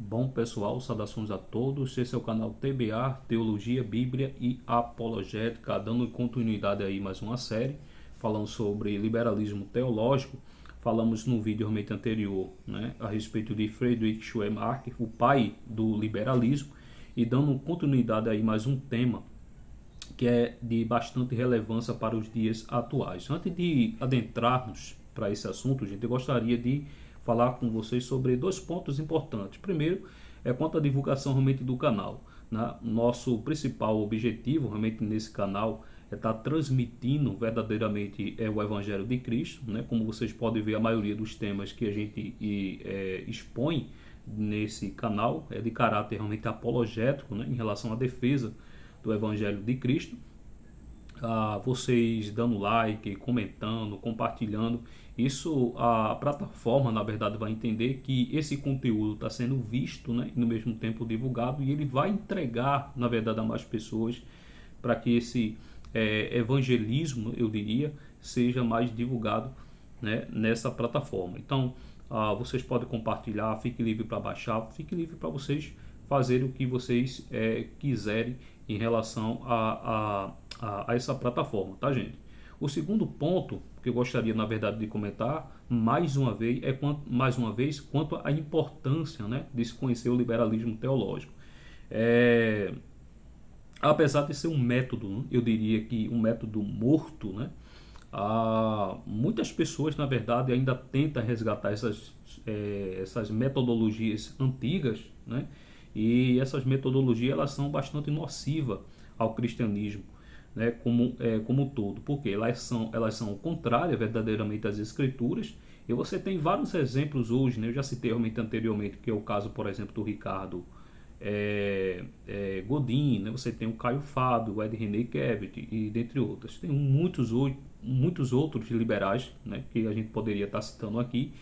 Bom pessoal, saudações a todos. Esse é o canal TBA, Teologia, Bíblia e Apologética, dando continuidade aí mais uma série falando sobre liberalismo teológico. Falamos no vídeo realmente anterior, né, a respeito de Friedrich Schleiermacher, o pai do liberalismo, e dando continuidade aí mais um tema que é de bastante relevância para os dias atuais. Antes de adentrarmos para esse assunto, gente, eu gostaria de falar com vocês sobre dois pontos importantes. Primeiro, é quanto à divulgação realmente do canal. Né? Nosso principal objetivo realmente nesse canal é estar transmitindo verdadeiramente o Evangelho de Cristo. Né? Como vocês podem ver, a maioria dos temas que a gente expõe nesse canal é de caráter realmente apologético, né? Em relação à defesa do Evangelho de Cristo. Vocês dando like, comentando, compartilhando, isso a plataforma na verdade vai entender que esse conteúdo está sendo visto, né, e no mesmo tempo divulgado, e ele vai entregar na verdade a mais pessoas para que esse evangelismo, eu diria, seja mais divulgado, né, nessa plataforma. Então vocês podem compartilhar, fique livre para baixar, fique livre para vocês fazerem o que vocês quiserem em relação a essa plataforma, tá, gente? O segundo ponto que eu gostaria, na verdade, de comentar mais uma vez quanto à importância, né, de se conhecer o liberalismo teológico. Apesar de ser um método, né, eu diria que um método morto, né, muitas pessoas, na verdade, ainda tentam resgatar essas metodologias antigas, né, e essas metodologias elas são bastante nocivas ao cristianismo, né, como um todo, porque elas são contrárias verdadeiramente às escrituras. E você tem vários exemplos hoje, né, eu já citei realmente anteriormente, que é o caso, por exemplo, do Ricardo Godin, né, você tem o Caio Fábio, o Ed René Kevin e dentre outros. Tem muitos outros liberais, né, que a gente poderia estar citando aqui,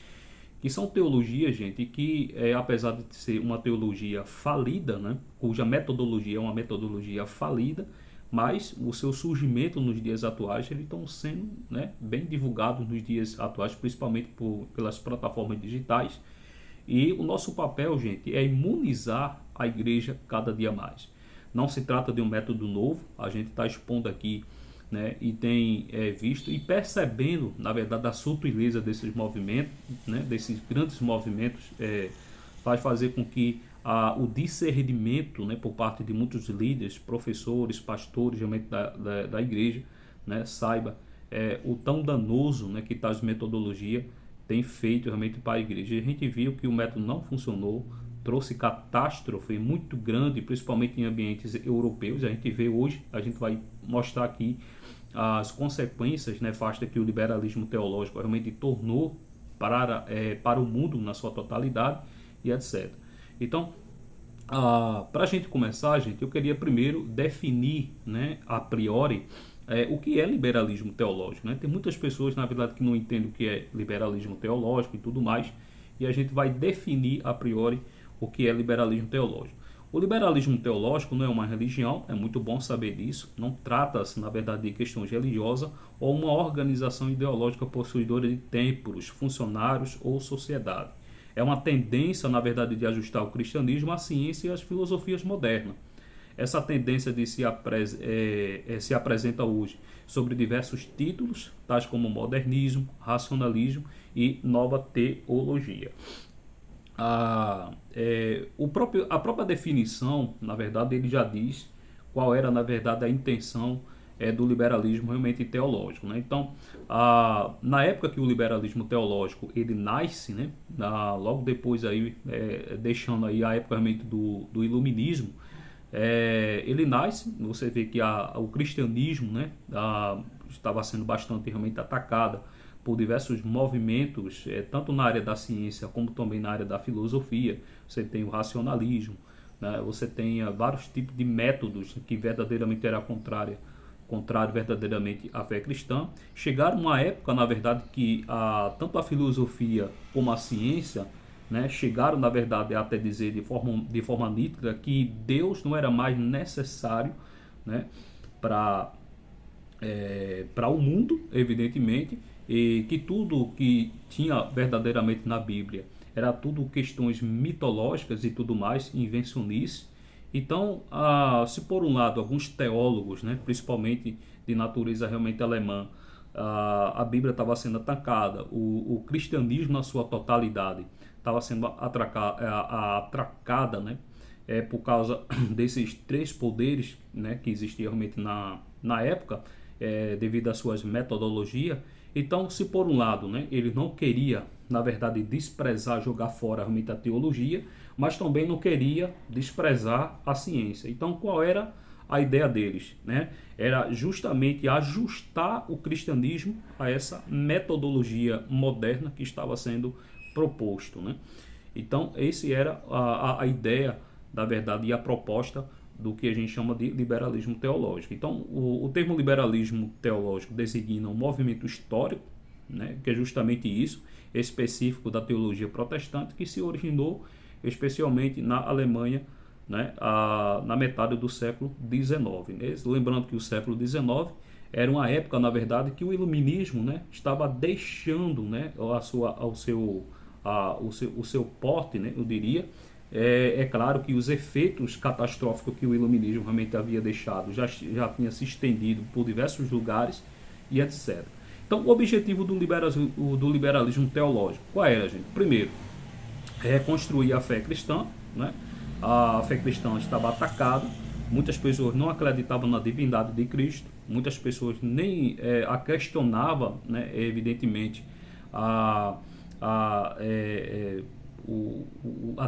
que são teologias, gente, que apesar de ser uma teologia falida, né, cuja metodologia é uma metodologia falida, mas o seu surgimento nos dias atuais, eles estão sendo, né, bem divulgados nos dias atuais, principalmente pelas plataformas digitais. E o nosso papel, gente, é imunizar a igreja cada dia mais. Não se trata de um método novo, a gente está expondo aqui, né, e tem visto e percebendo, na verdade, a sutileza desses movimentos, né, desses grandes movimentos, faz fazer com que o discernimento, né, por parte de muitos líderes, professores, pastores realmente da igreja, né, saiba o tão danoso, né, que tais metodologias têm feito realmente para a igreja. A gente viu que o método não funcionou, trouxe catástrofe muito grande, principalmente em ambientes europeus. A gente vê hoje, a gente vai mostrar aqui as consequências nefastas que o liberalismo teológico realmente tornou para o mundo na sua totalidade e etc. Então, para a gente começar, gente, eu queria primeiro definir, né, a priori, o que é liberalismo teológico. Né? Tem muitas pessoas, na verdade, que não entendem o que é liberalismo teológico e tudo mais, e a gente vai definir a priori o que é liberalismo teológico. O liberalismo teológico não é uma religião, é muito bom saber disso, não trata-se, na verdade, de questões religiosas ou uma organização ideológica possuidora de templos, funcionários ou sociedade. É uma tendência, na verdade, de ajustar o cristianismo à ciência e às filosofias modernas. Essa tendência se apresenta hoje sobre diversos títulos, tais como modernismo, racionalismo e nova teologia. A própria definição, na verdade, ele já diz qual era, na verdade, a intenção do liberalismo realmente teológico. Né? Então, na época que o liberalismo teológico ele nasce, né, logo depois, aí, deixando aí a época realmente do iluminismo, ele nasce, você vê que o cristianismo, né, estava sendo bastante realmente atacada por diversos movimentos, tanto na área da ciência como também na área da filosofia. Você tem o racionalismo, né? Você tem vários tipos de métodos que verdadeiramente era contrário verdadeiramente à fé cristã. Chegaram uma época, na verdade, que tanto a filosofia como a ciência, né, chegaram, na verdade, até dizer de forma nítida que Deus não era mais necessário, né, para o mundo, evidentemente, e que tudo que tinha verdadeiramente na Bíblia era tudo questões mitológicas e tudo mais, invencionice. Então, se por um lado alguns teólogos, né, principalmente de natureza realmente alemã, a Bíblia estava sendo atacada, o cristianismo na sua totalidade estava sendo atracada, né, por causa desses três poderes, né, que existiam realmente na época, devido às suas metodologias. Então, se por um lado, né, ele não queria, na verdade, desprezar, jogar fora realmente a teologia, mas também não queria desprezar a ciência. Então, qual era a ideia deles, né? Era justamente ajustar o cristianismo a essa metodologia moderna que estava sendo proposto, né? Então, esse era a ideia, na verdade, e a proposta do que a gente chama de liberalismo teológico. Então, o termo liberalismo teológico designa um movimento histórico, né, que é justamente isso, específico da teologia protestante, que se originou especialmente na Alemanha, né, na metade do século XIX. Né? Lembrando que o século XIX era uma época, na verdade, que o iluminismo, né, estava deixando, né, o seu porte, né, eu diria. É claro que os efeitos catastróficos que o iluminismo realmente havia deixado já tinha se estendido por diversos lugares e etc. Então, o objetivo do liberalismo teológico, qual era, gente? Primeiro, reconstruir a fé cristã, né? A fé cristã estava atacada, muitas pessoas não acreditavam na divindade de Cristo, muitas pessoas nem a questionavam, né, evidentemente, a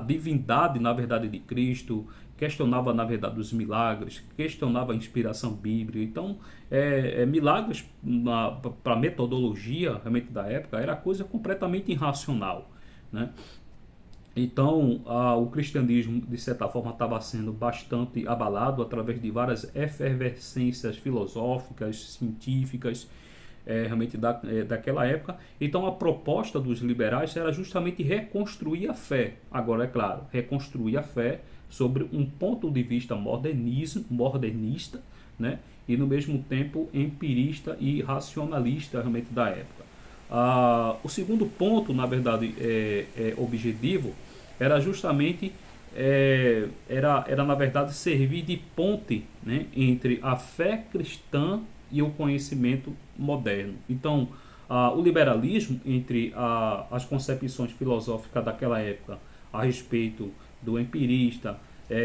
divindade, na verdade, de Cristo, questionava, na verdade, os milagres, questionava a inspiração bíblica. Então, milagres, para a metodologia realmente da época, era coisa completamente irracional, né? Então, o cristianismo, de certa forma, estava sendo bastante abalado através de várias efervescências filosóficas, científicas, realmente daquela época. Então, a proposta dos liberais era justamente reconstruir a fé. Agora, é claro, reconstruir a fé sobre um ponto de vista modernista, né? E, no mesmo tempo, empirista e racionalista realmente da época. O segundo ponto, na verdade, objetivo, era justamente era na verdade servir de ponte, né, entre a fé cristã e o conhecimento moderno. Então, o liberalismo, entre as concepções filosóficas daquela época a respeito do empirista,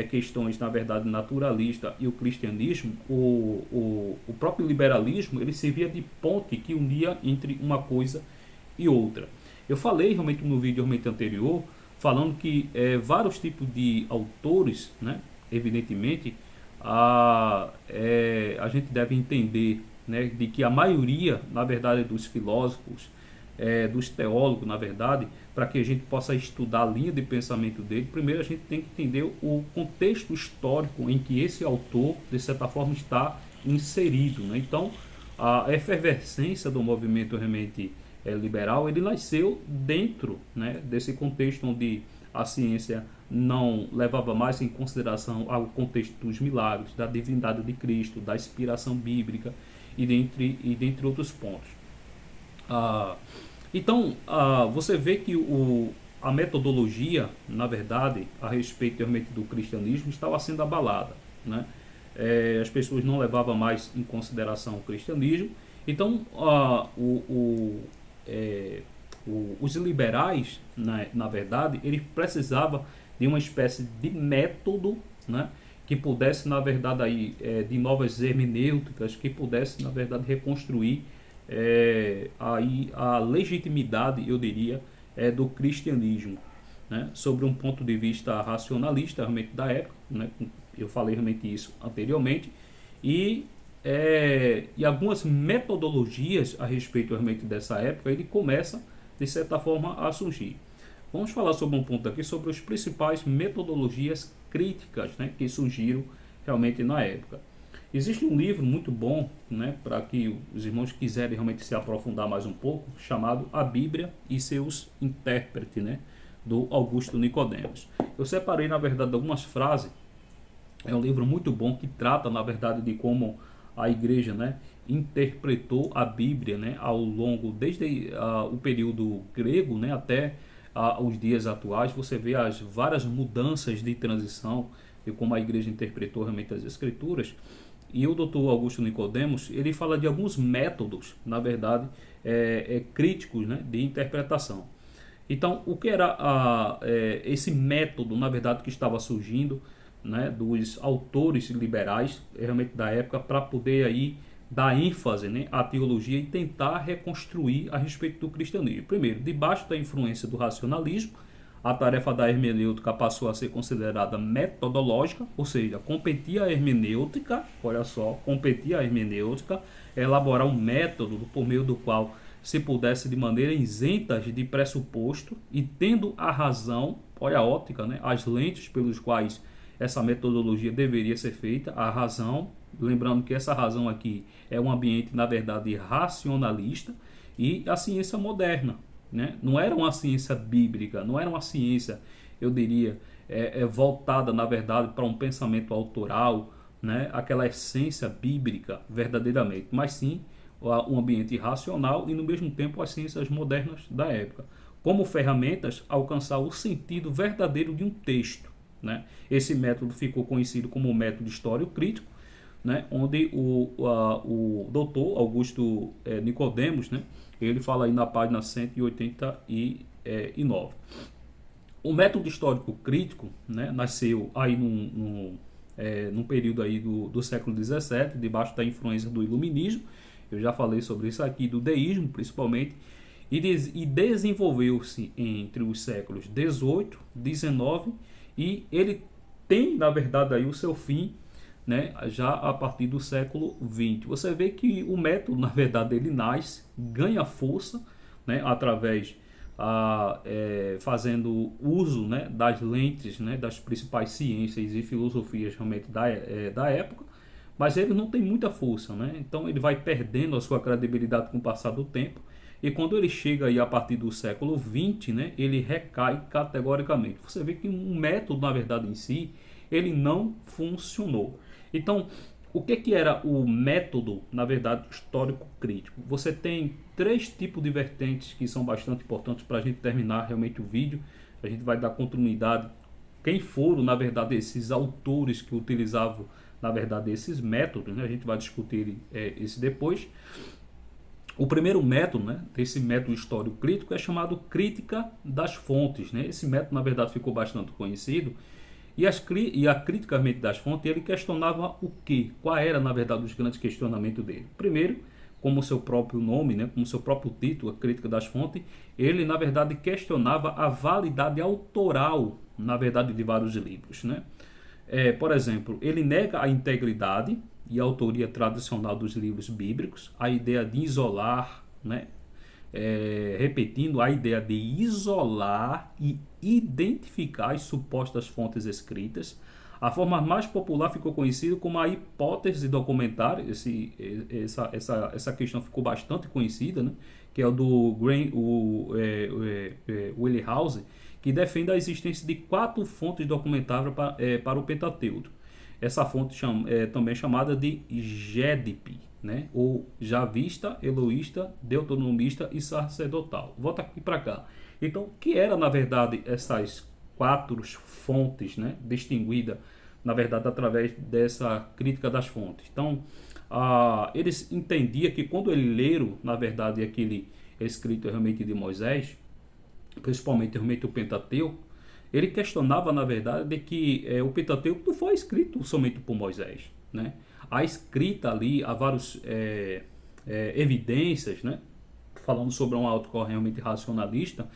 questões, na verdade, naturalista, e o cristianismo, o próprio liberalismo, ele servia de ponte que unia entre uma coisa e outra. Eu falei realmente no vídeo realmente anterior, falando que vários tipos de autores, né, evidentemente, a gente deve entender, né, de que a maioria, na verdade, dos filósofos, dos teólogos, na verdade, para que a gente possa estudar a linha de pensamento dele, primeiro a gente tem que entender o contexto histórico em que esse autor, de certa forma, está inserido, né? Então, a efervescência do movimento realmente liberal, ele nasceu dentro, né, desse contexto onde a ciência não levava mais em consideração o contexto dos milagres, da divindade de Cristo, da inspiração bíblica e dentre outros pontos. Então, você vê que a metodologia, na verdade, a respeito realmente do cristianismo, estava sendo abalada, né? As pessoas não levavam mais em consideração o cristianismo. Então, os liberais, na verdade, eles precisavam de uma espécie de método, né, que pudesse, na verdade, aí, de novas hermenêuticas, que pudesse, na verdade, reconstruir aí a legitimidade, eu diria, do cristianismo, né, sobre um ponto de vista racionalista realmente da época, né, eu falei realmente isso anteriormente, e algumas metodologias a respeito realmente dessa época, ele começa, de certa forma, a surgir. Vamos falar sobre um ponto aqui, sobre as principais metodologias críticas, né, que surgiram realmente na época. Existe um livro muito bom, né, para que os irmãos quiserem realmente se aprofundar mais um pouco, chamado A Bíblia e seus Intérpretes, né, do Augusto Nicodemos. Eu separei, na verdade, algumas frases. É um livro muito bom que trata, na verdade, de como a igreja, né, interpretou a Bíblia, né, ao longo, desde o período grego, né, até os dias atuais. Você vê as várias mudanças de transição e como a igreja interpretou realmente as escrituras. E o Dr. Augusto Nicodemos, ele fala de alguns métodos, na verdade, críticos, né, de interpretação. Então, o que era esse método, na verdade, que estava surgindo, né, dos autores liberais, realmente da época, para poder aí dar ênfase, né, à teologia e tentar reconstruir a respeito do cristianismo? Primeiro, debaixo da influência do racionalismo, a tarefa da hermenêutica passou a ser considerada metodológica, ou seja, competia a hermenêutica, olha só, competia a hermenêutica, elaborar um método por meio do qual se pudesse de maneira isenta de pressuposto e tendo a razão, olha a ótica, né, as lentes pelos quais essa metodologia deveria ser feita, a razão, lembrando que essa razão aqui é um ambiente, na verdade, racionalista, e a ciência moderna, né? Não era uma ciência bíblica, não era uma ciência, eu diria, voltada, na verdade, para um pensamento autoral, né? Aquela essência bíblica, verdadeiramente, mas sim um ambiente racional e, no mesmo tempo, as ciências modernas da época, como ferramentas alcançar o sentido verdadeiro de um texto, né? Esse método ficou conhecido como o método histórico-crítico, né? Onde o doutor Augusto Nicodemos, né? Ele fala aí na página 189. O método histórico-crítico, né, nasceu aí num período aí do século XVII, debaixo da influência do iluminismo. Eu já falei sobre isso aqui, do deísmo principalmente, e desenvolveu-se entre os séculos XVIII, XIX, e ele tem, na verdade, aí o seu fim, né, já a partir do século XX. Você vê que o método, na verdade, ele nasce, ganha força, né, através, fazendo uso, né, das lentes, né, das principais ciências e filosofias realmente da época, mas ele não tem muita força, né? Então ele vai perdendo a sua credibilidade com o passar do tempo, e quando ele chega aí a partir do século XX, né, ele recai categoricamente. Você vê que um método, na verdade, em si, ele não funcionou. Então, o que era o método, na verdade, histórico-crítico? Você tem três tipos de vertentes que são bastante importantes para a gente terminar realmente o vídeo. A gente vai dar continuidade. Quem foram, na verdade, esses autores que utilizavam, na verdade, esses métodos, né? A gente vai discutir esse depois. O primeiro método, né, desse método histórico-crítico é chamado crítica das fontes, né? Esse método, na verdade, ficou bastante conhecido. E a crítica das fontes, ele questionava o quê? Qual era, na verdade, os grandes questionamentos dele? Primeiro, como o seu próprio nome, né, como o seu próprio título, a crítica das fontes, ele, na verdade, questionava a validade autoral, na verdade, de vários livros, né? Por exemplo, ele nega a integridade e a autoria tradicional dos livros bíblicos, a ideia de isolar, né? Repetindo, a ideia de isolar e identificar as supostas fontes escritas. A forma mais popular ficou conhecida como a hipótese documentária. Essa questão ficou bastante conhecida, né? Que é o do Wellhausen, que defende a existência de 4 fontes documentáveis para o Pentateuco. Essa fonte também é chamada de GEDP, né? Ou javista, eloísta, deuteronomista e sacerdotal. Volta aqui para cá. Então, o que era, na verdade, essas 4 fontes, né? Distinguida, na verdade, através dessa crítica das fontes. Então, eles entendiam que quando eles leram, na verdade, aquele escrito realmente de Moisés, principalmente realmente o Pentateuco, ele questionava, na verdade, de que o Pentateuco não foi escrito somente por Moisés, né? A escrita ali, há várias evidências, né? Falando sobre um autor realmente racionalista,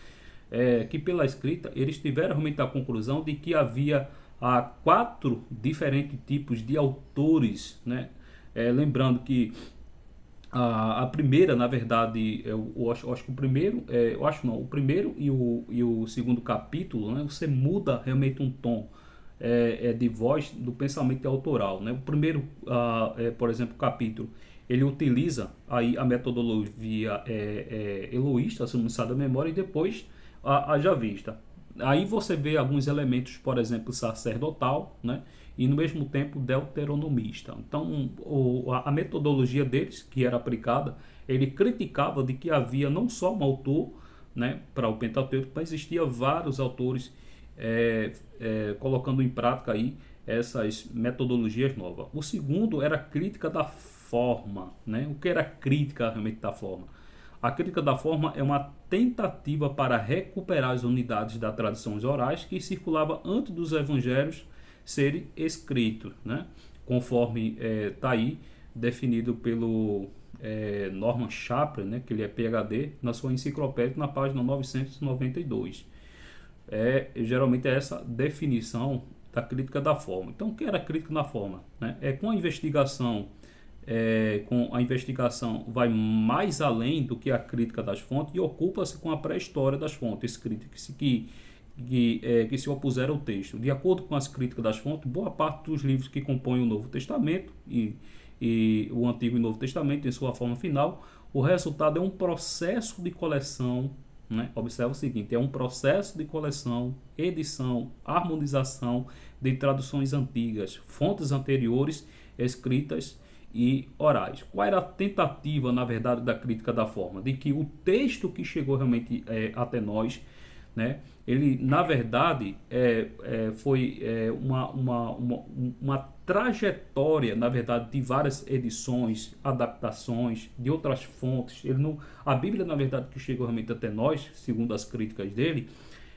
que pela escrita eles tiveram realmente a conclusão de que havia 4 diferentes tipos de autores, né? Lembrando que a primeira, na verdade, eu acho que o primeiro, o primeiro e o segundo capítulo, né, você muda realmente um tom de voz do pensamento autoral, né? O primeiro, por exemplo, capítulo, ele utiliza aí a metodologia eloísta, a suministrar da memória, e depois a javista. Aí você vê alguns elementos, por exemplo, sacerdotal, né? E no mesmo tempo deuteronomista. Então, a metodologia deles, que era aplicada, ele criticava de que havia não só um autor, né, para o Pentateuco, mas existia vários autores colocando em prática aí essas metodologias novas. O segundo era a crítica da forma, né? O que era a crítica realmente da forma? A crítica da forma é uma tentativa para recuperar as unidades das tradições orais que circulava antes dos evangelhos serem escritos, né? Conforme está aí definido pelo Norman Chaplin, né? Que ele é PhD, na sua enciclopédia, na página 992. Geralmente é essa definição da crítica da forma. Então, o que era a crítica da forma? Né? Com a investigação vai mais além do que a crítica das fontes e ocupa-se com a pré-história das fontes escritas que se opuseram ao texto. De acordo com as críticas das fontes, boa parte dos livros que compõem o Novo Testamento e o Antigo e Novo Testamento em sua forma final, o resultado é um processo de coleção, né? Observe o seguinte, é um processo de coleção, edição, harmonização de traduções antigas, fontes anteriores, escritas e orais. Qual era a tentativa, na verdade, da crítica da forma? De que o texto que chegou realmente até nós, né, ele, na verdade, foi uma trajetória, na verdade, de várias edições, adaptações, de outras fontes. A Bíblia, na verdade, que chegou realmente até nós, segundo as críticas dele,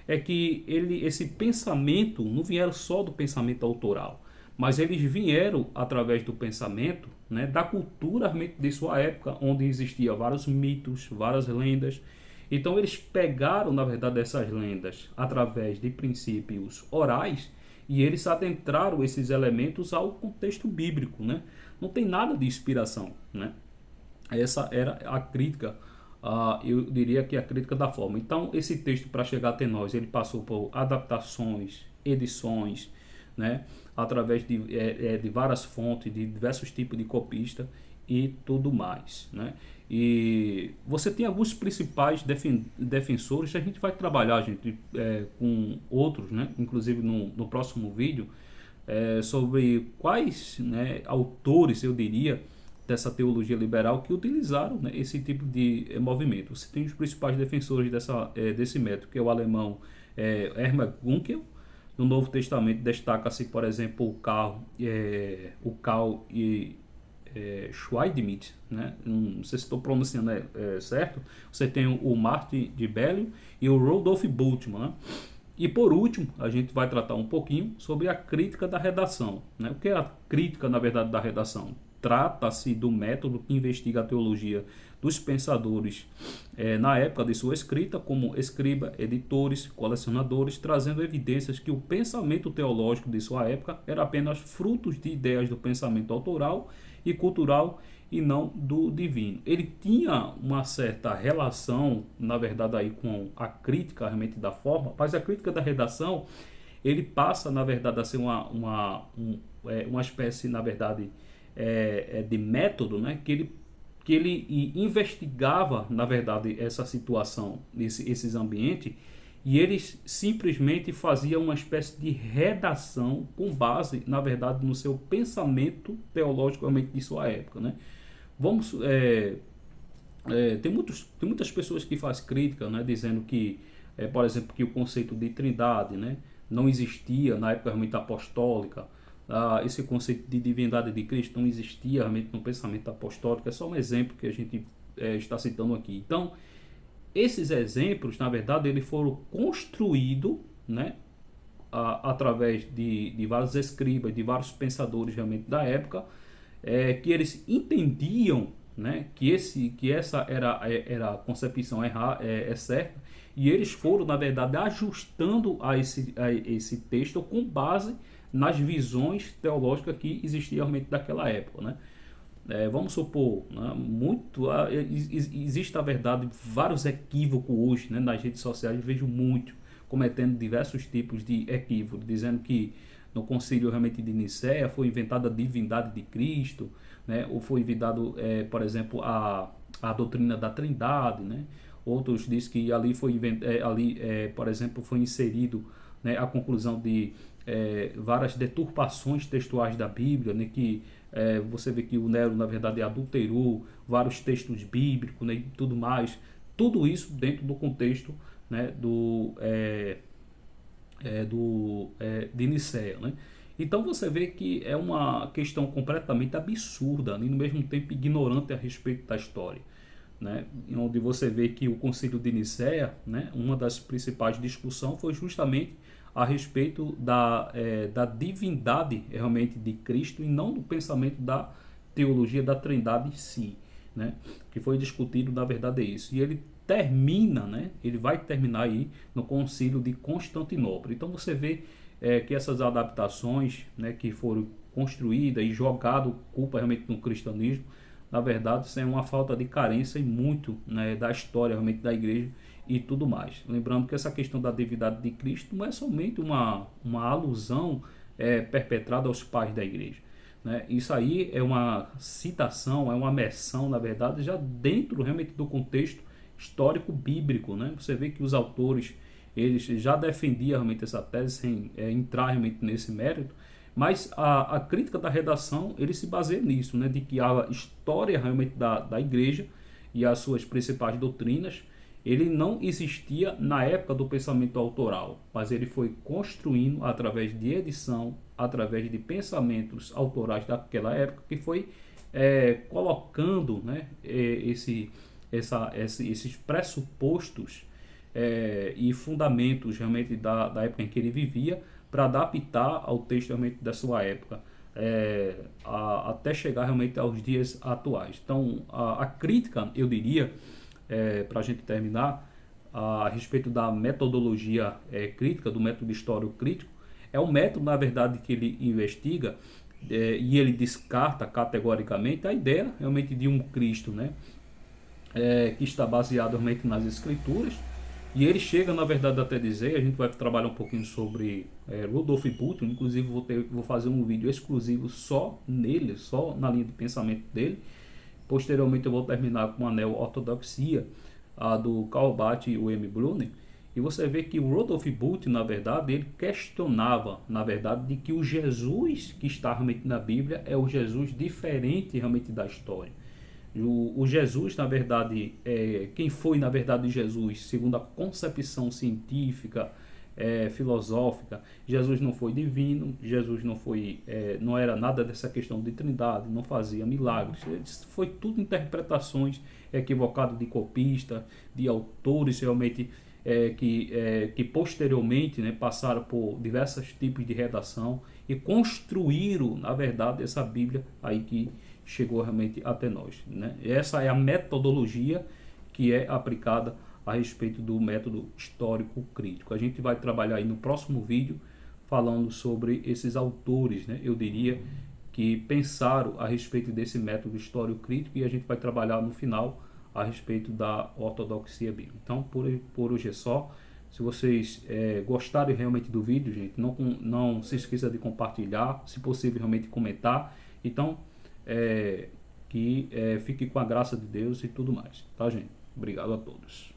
é que esse pensamento não vieram só do pensamento autoral, mas eles vieram através do pensamento, né, da cultura realmente de sua época, onde existia vários mitos, várias lendas. Então eles pegaram, na verdade, essas lendas através de princípios orais e eles adentraram esses elementos ao contexto bíblico, né? Não tem nada de inspiração, né? Essa era a crítica, eu diria que a crítica da forma. Então esse texto, para chegar até nós, ele passou por adaptações, edições, né? Através de várias fontes, de diversos tipos de copista e tudo mais, né? E você tem alguns principais defensores. A gente vai trabalhar, gente, com outros, né? Inclusive no próximo vídeo, sobre quais, né, autores, eu diria, dessa teologia liberal que utilizaram, né, esse tipo de movimento. Você tem os principais defensores desse método, que é o alemão Hermann Gunkel. No Novo Testamento destaca-se, por exemplo, o Karl Schweidmit, né? Não sei se estou pronunciando certo. Você tem o Martin de Bellio e o Rudolf Bultmann, né? E por último, a gente vai tratar um pouquinho sobre a crítica da redação, né? O que é a crítica, na verdade, da redação? Trata-se do método que investiga a teologia dos pensadores na época de sua escrita, como escriba, editores, colecionadores, trazendo evidências que o pensamento teológico de sua época era apenas frutos de ideias do pensamento autoral e cultural e não do divino. Ele tinha uma certa relação, na verdade, aí com a crítica realmente da forma, mas a crítica da redação, ele passa, na verdade, a ser uma espécie, na verdade, de método, né, que ele investigava, na verdade, essa situação, esses ambientes, e eles simplesmente faziam uma espécie de redação com base, na verdade, no seu pensamento teológico de sua época, né? Tem muitas pessoas que fazem crítica, né, dizendo que, por exemplo, que o conceito de trindade, né, não existia na época realmente apostólica. Esse conceito de divindade de Cristo não existia realmente no pensamento apostólico. É só um exemplo que a gente está citando aqui. Então, esses exemplos, na verdade, eles foram construídos, né, através de vários escribas, de vários pensadores realmente da época, que eles entendiam, né, que essa era a concepção certa, e eles foram, na verdade, ajustando a esse texto com base nas visões teológicas que existiam realmente daquela época, né? Vamos supor, né, existe, na verdade, vários equívocos hoje, né, nas redes sociais. Eu vejo muito cometendo diversos tipos de equívocos, dizendo que no concílio realmente de Nicéia foi inventada a divindade de Cristo, né, ou foi inventado, por exemplo, a doutrina da Trindade, né, outros dizem que ali foi por exemplo, foi inserido, né, a conclusão de várias deturpações textuais da Bíblia, né, que você vê que o Nero, na verdade, adulterou vários textos bíblicos, né, e tudo mais. Tudo isso dentro do contexto, né, de Nicéia, né? Então você vê que é uma questão completamente absurda, né, e no mesmo tempo ignorante a respeito da história, né? Onde você vê que o Concílio de Nicéia, né, uma das principais discussões foi justamente a respeito da divindade realmente de Cristo e não do pensamento da teologia da Trindade em si, né? Que foi discutido, na verdade, é isso. E ele termina, né? Ele vai terminar aí no Concílio de Constantinopla. Então você vê que essas adaptações, né, que foram construídas e jogado culpa realmente no cristianismo, na verdade, isso é uma falta de carência e muito, né, da história realmente da igreja e tudo mais. Lembrando que essa questão da divindade de Cristo não é somente uma alusão perpetrada aos pais da igreja, né? Isso aí é uma citação, é uma menção, na verdade, já dentro realmente do contexto histórico bíblico, né? Você vê que os autores eles já defendiam realmente essa tese sem entrar realmente nesse mérito, mas a crítica da redação ele se baseia nisso, né? De que a história realmente da igreja e as suas principais doutrinas ele não existia na época do pensamento autoral, mas ele foi construindo através de edição, através de pensamentos autorais daquela época, que foi colocando, né, esses pressupostos e fundamentos realmente da época em que ele vivia para adaptar ao texto realmente da sua época, até chegar realmente aos dias atuais. Então, a crítica, eu diria, para a gente terminar, a respeito da metodologia crítica, do método histórico crítico, é um método, na verdade, que ele investiga e ele descarta categoricamente a ideia realmente de um Cristo, né, que está baseado realmente nas Escrituras, e ele chega, na verdade, até dizer, a gente vai trabalhar um pouquinho sobre Rudolf Bultmann, inclusive vou fazer um vídeo exclusivo só nele, só na linha de pensamento dele. Posteriormente eu vou terminar com a neo-ortodoxia, a do Karl Barth e o M. Brunner, e você vê que o Rudolf Bultmann, na verdade, ele questionava, na verdade, de que o Jesus que está realmente na Bíblia é o Jesus diferente realmente da história. O Jesus, na verdade, quem foi, na verdade, Jesus, segundo a concepção científica, filosófica, Jesus não foi divino, Jesus não era nada dessa questão de trindade, não fazia milagres, foi tudo interpretações equivocadas de copista, de autores realmente que posteriormente, né, passaram por diversos tipos de redação e construíram, na verdade, essa Bíblia aí que chegou realmente até nós, né? Essa é a metodologia que é aplicada a respeito do método histórico crítico. A gente vai trabalhar aí no próximo vídeo falando sobre esses autores, né? Eu diria que pensaram a respeito desse método histórico crítico, e a gente vai trabalhar no final a respeito da ortodoxia bíblica. Então, por hoje é só. Se vocês gostarem realmente do vídeo, gente, não se esqueça de compartilhar, se possível realmente comentar. Então, fique com a graça de Deus e tudo mais, tá, gente? Obrigado a todos.